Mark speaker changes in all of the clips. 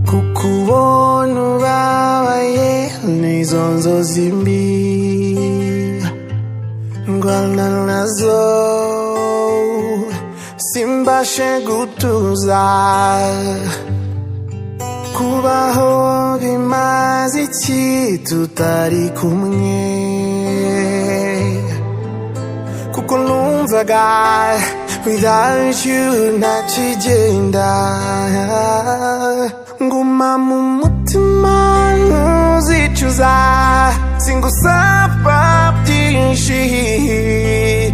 Speaker 1: kukubona ubabaye nizo nzozi mbi ndwana nazo simbashe gutuza kubaho bimaze iki tutari kumwe kuko numvaga without you ntakigenda nguma mu mutima ntuzicuza singusaba byinshi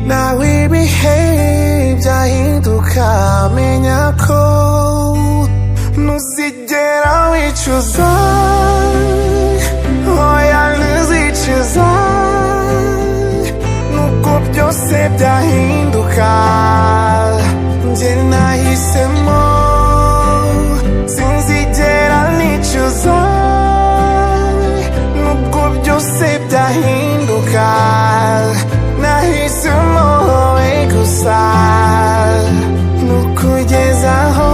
Speaker 1: nawe ibihe byahinduka menya ko ntuzigera wicuza oya ntuzicuza nubwo byose byahinduka njye nahisemo sinzigera nicuza nubwo byose byahinduka nahisemo wowe gusa nukugezaho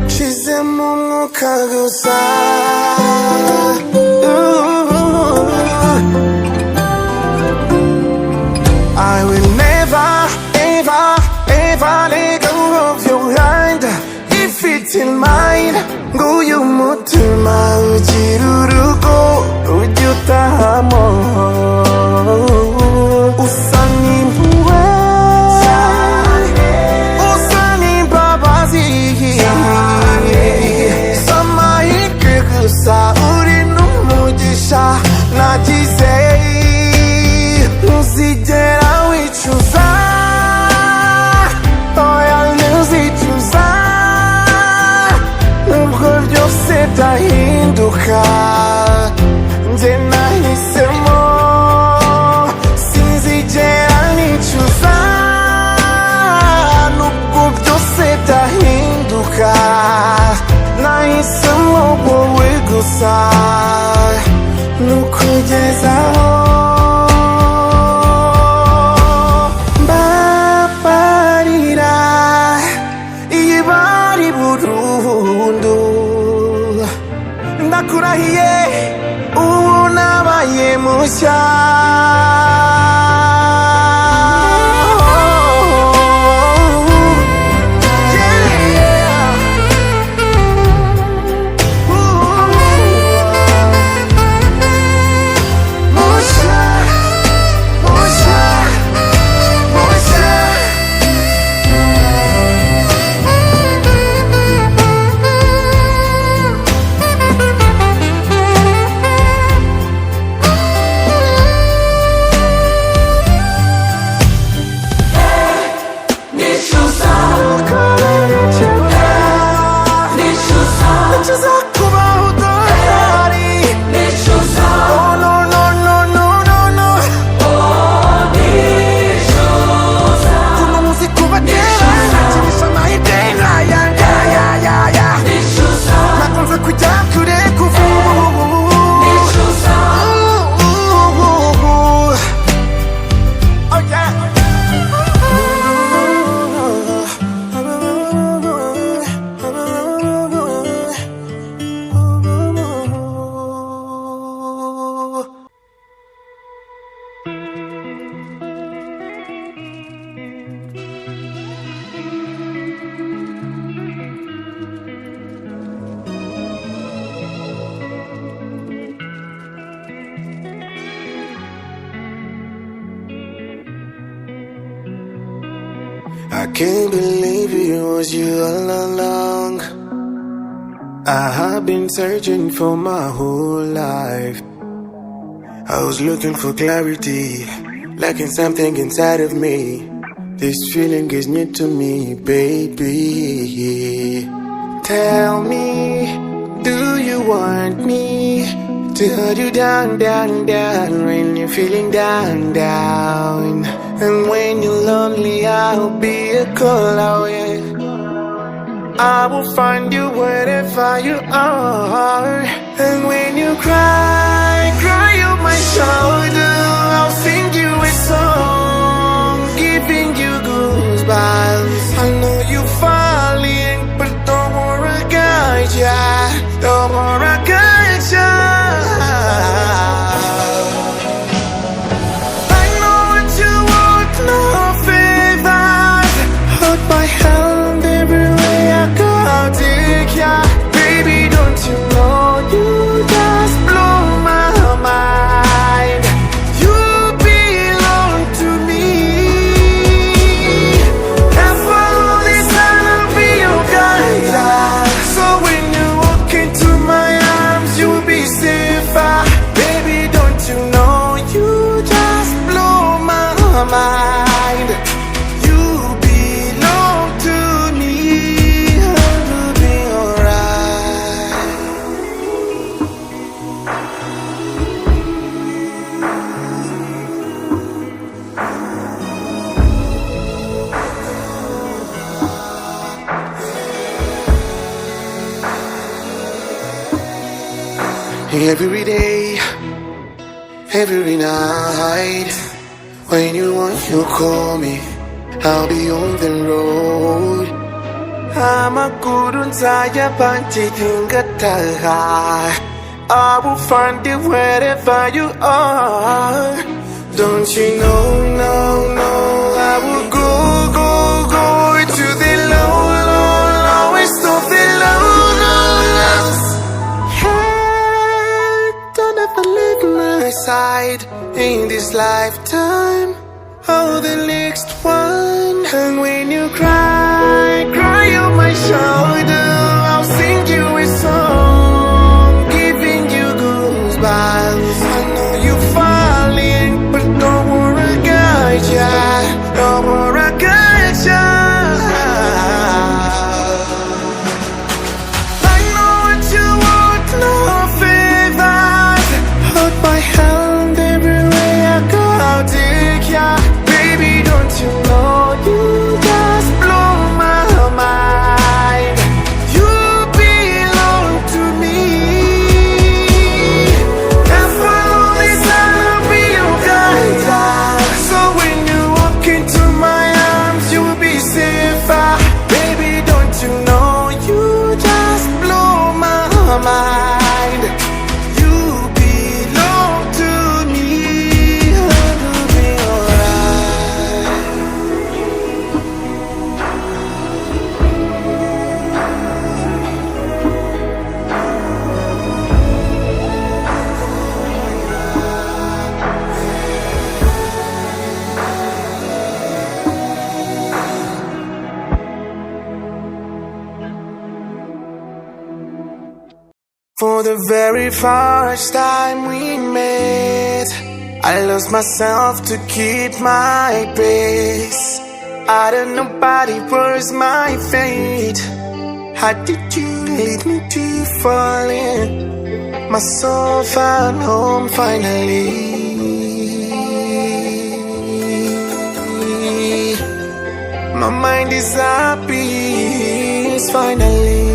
Speaker 1: nshizemo umwuka gusa I will never, ever, ever let go of your hand if it's in mine. Nguyu mutima ugira urugo ujya utahamo usa n'impuhwe usa n'imbabazi s'amahirwe gusa uri n'umugisha nagize ntuzigera wicuza oya ntuzicuza nubwo byose byahinduka njye nahisemo sinzigera nicuza nubwo byose byahinduka nahisemo wowe gusa nukugezaho ndakurahiye ubu nabaye mushya I can't believe it was you all along. I have been searching for my whole life. I was looking for clarity, lacking something inside of me. This feeling is new to me, baby. Tell me, do you want me to hold you down, down, down when you're feeling down, down? And when you're lonely, I'll be a call away. I will find you wherever you are. And when you cry, cry on my shoulder, I'll sing you a song. I know what you want, no favors. Hold my hand everywhere I go, I'll take ya. Baby, don't you know you just blow my mind. You belong to me. And for all this I'll be your guide. So when you walk into my arms, you'll be safer. Baby, don't you know you just blow my mind. You belong to me. I'll be alright. Every day, every night, when you want, you call me. I'll be on the road. I'm a good one, tired, but you think I will find you wherever you are. Don't you know, no, no, I will go, go, go to the low, low, lowest of the low, low, lows. Hey, don't ever leave my side in this lifetime or the next one. And when you cry, cry on my shoulder, I'll sing you a song, giving you goosebumps. I know you're falling, but don't worry, guide ya. Don't worry, guide ya. I know what you want, no favors. Hold my hand everywhere I go, I'll take ya. Baby, don't you know you just blow my mind. You belong to me. And for all this I'll be your guide. So when you walk into my arms, you'll be safer. Baby, don't you know you just blow my mind. You belong to me. I'll be alright. For the very first time we met, I lost myself to keep my pace. I don't know, but it was my fate. How did you lead me to fall in? My soul found home finally. My mind is at peace finally.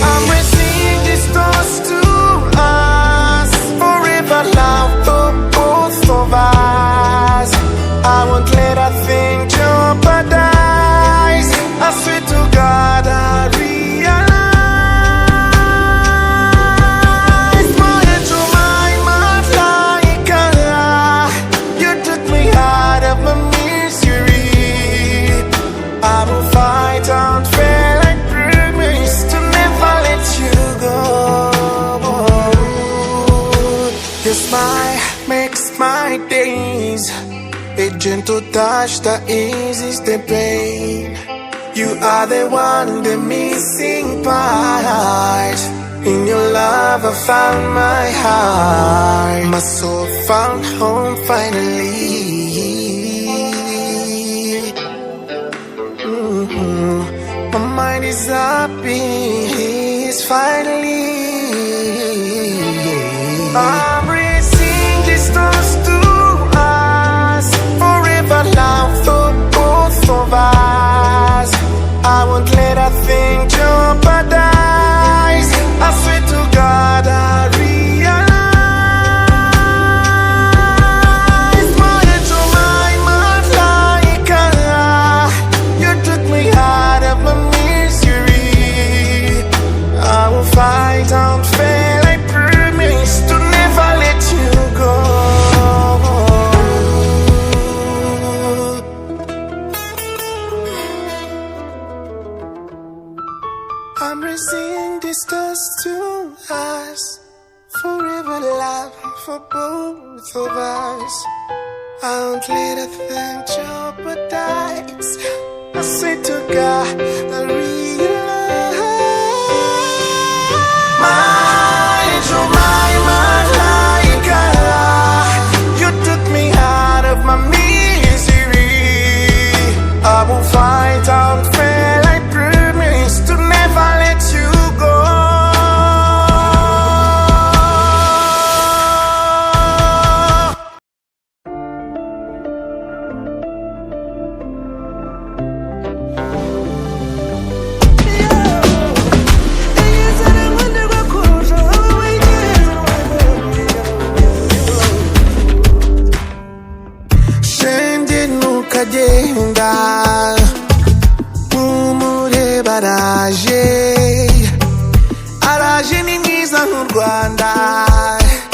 Speaker 1: I'm raising this toast to us, forever love for both of us. I won't let a thing jeopardize. I swear to God I realize my angel, my malaika. You took me out of my misery. I will fight on fair like promise to never let you go. Your smile makes my days. A gentle touch that eases the pain. You are the one, the missing part. In your love I found my heart. My soul found home finally. My mind is at peace finally. I'm raising this toast to us, forever love for both of us. I won't let a thing jeopardize. I swear to God I realize my angel, my malaika. You took me out of my misery. stars. I won't let a thing jeopardize. I say to God, I realize my angel, my malaika, you took me out of my misery. I will fight out fail, I promise to never let you go. Ukagenda umureba araje ni mwiza nk'u Rwanda,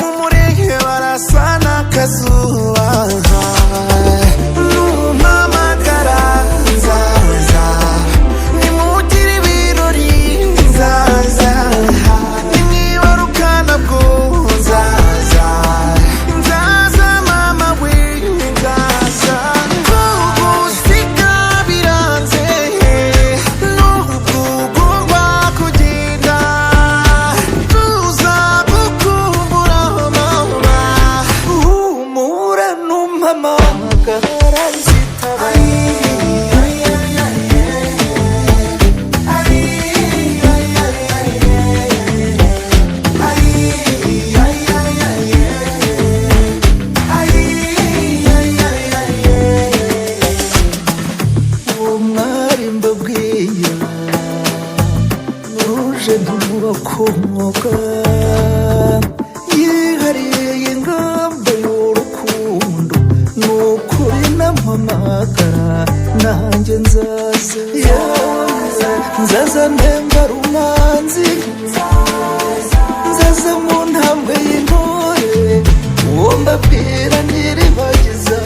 Speaker 1: umurenge barasa n'akazuba. Numpamagara nzaza, nimugire ibirori nzaza, nimwibaruka nabwo nzaza, nzaza mama we nzaza. Yihariye ingamba y'urukundo, nukuri nampamagara nanjye nzaza, nzaza ntemba rumanzi, nzaza mu ntambwe y'intore, uwo mbabwira ntiribagiza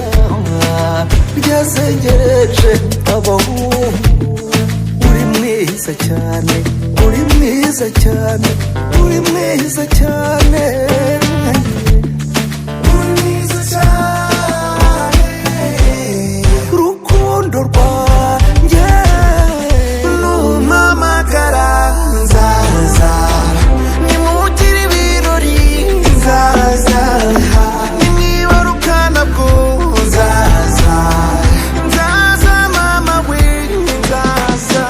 Speaker 1: ryazengereje abahungu. Uri mwiza cyane, uri mwiza cyane, uri mwiza cyane, uri mwiza cyane, rukundo rwanjye. Numpamagara nzaza, nimugire ibirori nzaza, nimwibaruka nabwo nzaza, nzaza mama we nzaza.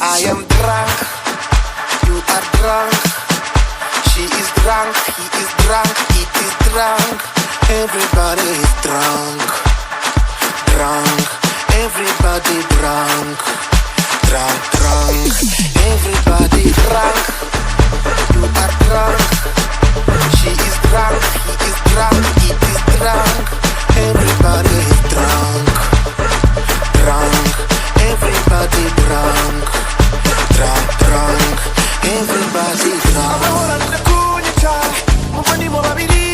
Speaker 1: I am drunk, you are drunk. is drunk, it is drunk. Everybody is drunk, drunk. Everybody drunk, drunk, drunk. Everybody drunk. You are drunk. She is drunk, he is drunk, it is drunk. Everybody is drunk, drunk. Everybody drunk, drunk, drunk. Everybody drunk. Amore ndakunyita, mubani mo babiri.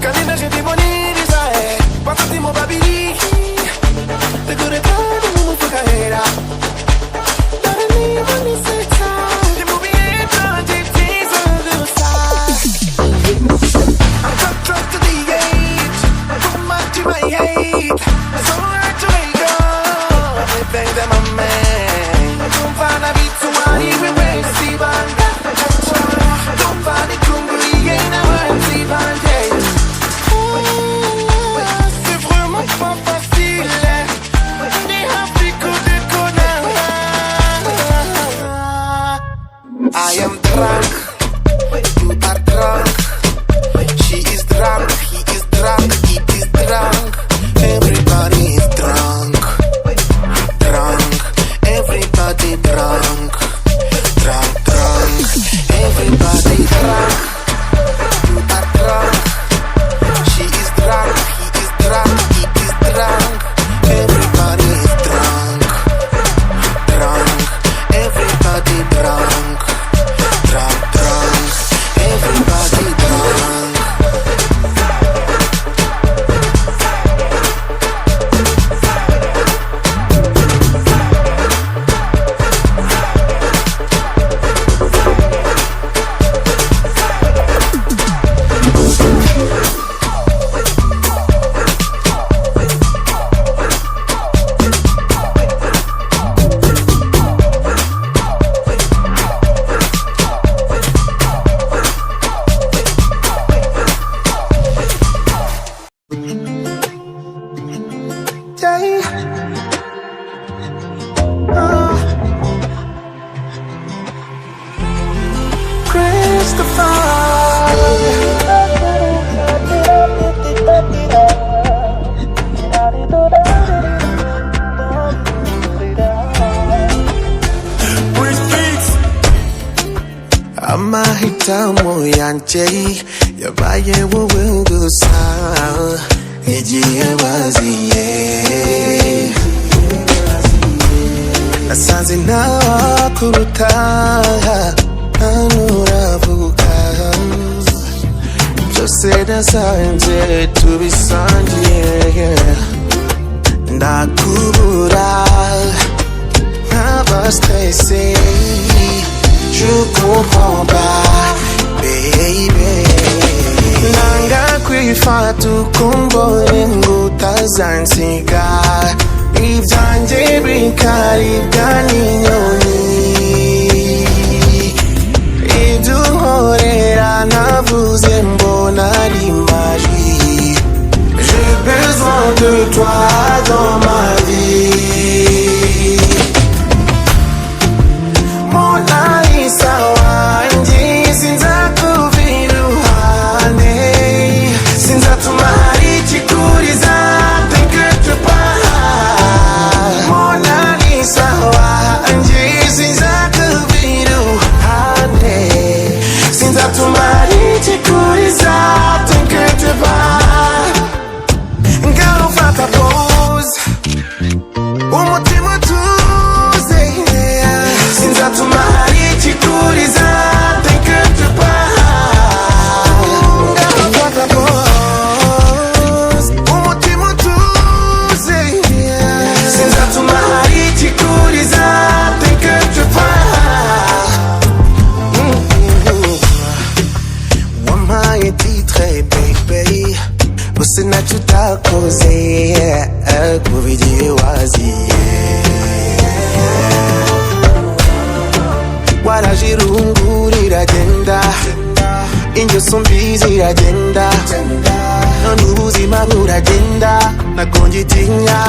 Speaker 1: Kanina je dimoni sai, patati mo babiri. Te gore tani mo fukaera. Darani mani seta, de movieta de teaser de side. I'm drunk to the edge, too much to my hate. So hard to wake up, everything that my man. Don't find a beat to money, we raise the band. Don't find it hungry, ain't never empty band. C'est vraiment pas facile. I am drunk, you are drunk. She is drunk, he is drunk, it is drunk. Everybody is drunk, drunk. Everybody drunk, drunk, drunk. Everybody drunk, you are drunk. She is drunk, he is drunk, it is drunk. Everybody is drunk, drunk. Everybody drunk, drunk, drunk. Everybody drunk. Amahitamo yanje yabaye wowe gusa igihe baziye nasanze ntawakuruta ntanuravuga byose nasanze tubisangiye ndakubura nkaba stressé. Je comprends pas, baby. Nanga kwifata ukumbone ngutazansiga. Ibyanje bikaribwa n'inyoni. Iduhorera navuze mbona ari magie. J'ai besoin de toi dans ma vie. Mona Lisa wanje sinzakuvira iruhande. Sinzatuma hari ikikuriza, t'inquiète pas. Mona Lisa wanje sinzakuvira iruhande. Sinzatuma hari ikikuriza, t'inquiète pas. Ngaho fata pause, umutima utuze. Sinzatuma hari ikikuriza, t'inquiète pas. Ngaho fata pause, umutima utuze. Sinzatuma hari ikikuriza, t'inquiète pas. Wampaye titre baby, gusa ntacyo utakoze kuva igihe waziye. Waraje irungu riragenda, ingeso mbi ziragenda, none ubuzima buragenda, ntabwo ngitinya.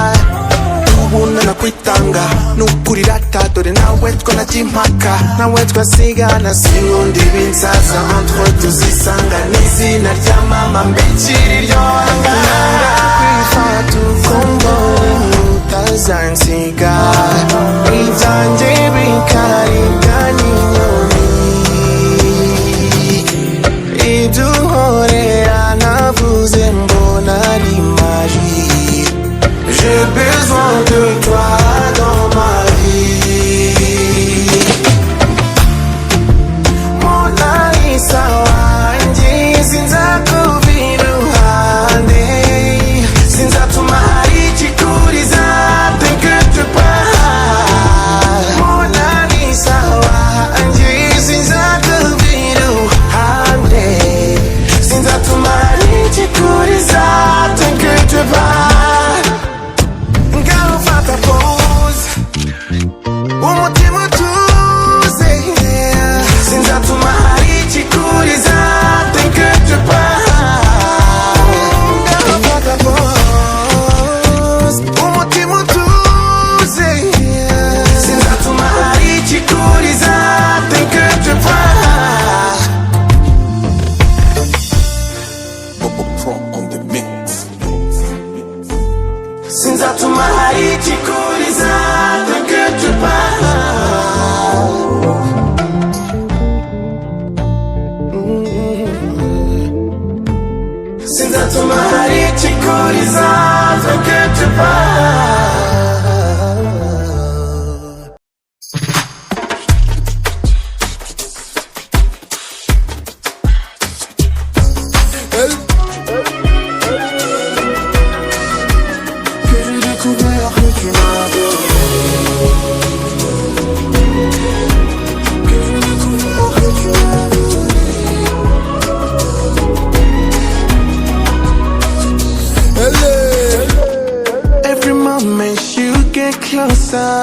Speaker 1: wuna nakwitanga nukurira dore nawe twanakimpaka nawe twasigana sinkunda ibinsaza entre tuzisanga n'izina rya mama mbikira iryo hanga kwifata ukumbona utazansiga ibyanjye bikariganya inyoni ibyo unkorera navuze mbona ari magie. J'ai besoin de toi dans ma vie. Mona Lisa wanjye sinzakuvira iruhande sinzatuma hari ikikuriza t'inquiète pas. Mona Lisa wanjye sinzakuvira iruhande sinzatuma hari ikikuriza t'inquiète pas.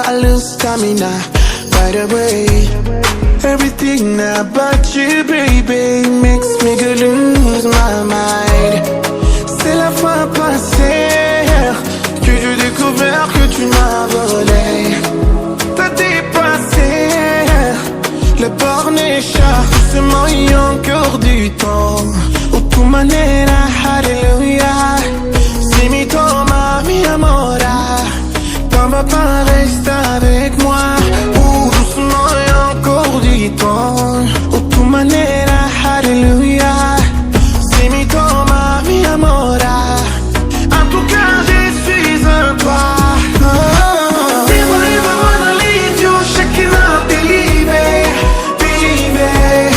Speaker 1: I lose stamina right away. Everything about you, baby, makes me go lose my mind. C'est la fois passée que j'ai découvert que tu m'as volé. T'as dépassé le borné chat. C'est moi encore du temps. O tu manera, hallelujah. Si mi toma, mi amora. T'en vas pas rester avec moi. Ou doucement et encore du temps. O tu manera, hallelujah. Si mi toma, mi amora. En tout cas, je suis un toi. Never ever wanna leave you, shaking up, believe it, believe it.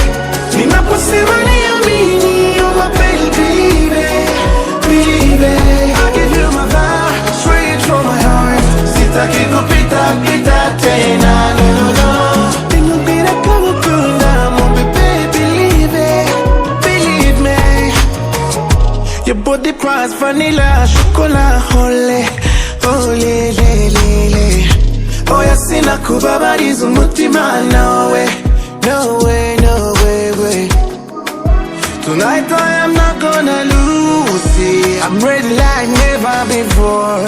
Speaker 1: Ni na possible ni a mini, on m'appelle, believe it, believe it. I give you my love, straight from my heart. Sita que copita, pita, tena, no, no, no. Tengo que ir a cabo con mon bébé, believe it, believe me. Your body price, vanilla, chocolat, ole, ole, le, le, le. Oh, ya sina kubabariza umutima, no way, no way, no way, way. Tonight I am not gonna lose it. I'm ready like never before.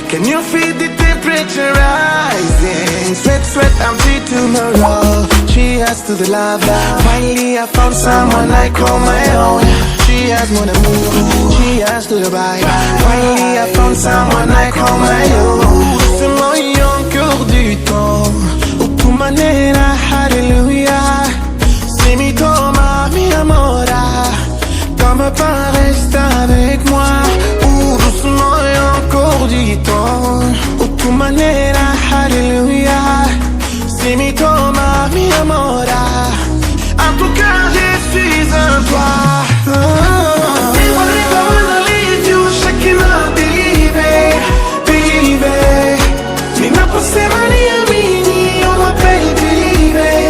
Speaker 1: Can you feel the temperature rising? Sweat, sweat, I'm free tomorrow. Cheers to the love. Finally I found someone I call my own. Cheers mon amour. Cheers to the vibe. Finally I found someone I call my own. C'est moi encore du temps. O tu manera, hallelujah. Si mi toma, mi amora. T'en vas pas rester avec moi. Ou doucement et encore du temps. O tu manera, hallelujah. Si mi toma, mi amora. En tout cas, je suis un toi. Never ever wanna leave you, shaking up, believe it, believe it. Ni na possible ni a mini, on m'appelle, believe it.